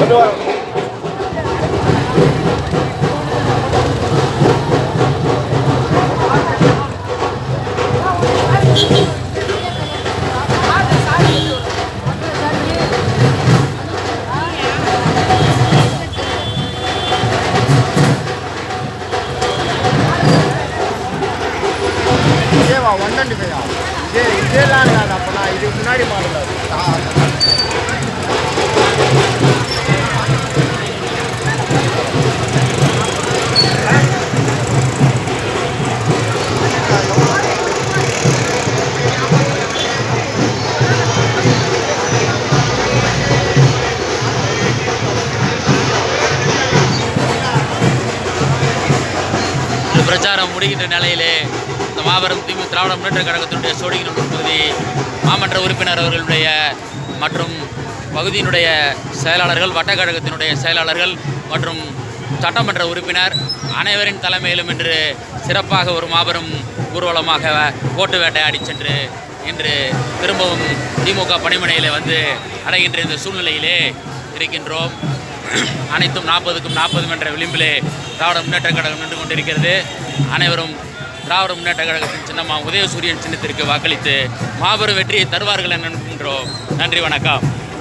இதேவா 125 இதேலாம் இருக்காது. அப்போனா இதுக்கு முன்னாடி மாடல் பிரச்சாரம் முடிகின்ற நிலையிலே இந்த மாபெரும் திராவிட முன்னேற்ற கழகத்தினுடைய சோழிங்கநல்லூர் பகுதி மாமன்ற உறுப்பினர் அவர்களுடைய மற்றும் பகுதியினுடைய செயலாளர்கள், வட்டக்கழகத்தினுடைய செயலாளர்கள் மற்றும் சட்டமன்ற உறுப்பினர் அனைவரின் தலைமையிலும் இன்று சிறப்பாக ஒரு மாபெரும் ஊர்வலமாக ஓட்டு வேட்டையாடி சென்று இன்று திரும்பவும் திமுக பணிமனையில் வந்து அடைகின்ற இந்த சூழ்நிலையிலே இருக்கின்றோம். அனைத்தும் 40க்கும் 40 என்ற விளிம்பிலே திராவிட முன்னேற்ற கழகம் நின்று கொண்டிருக்கிறது. அனைவரும் திராவிட முன்னேற்ற கழகத்தின் சின்னமாக உதயசூரியன் சின்னத்திற்கு வாக்களித்து மாபெரும் வெற்றியை தருவார்கள் என நினைக்கின்றோம். நன்றி, வணக்கம்.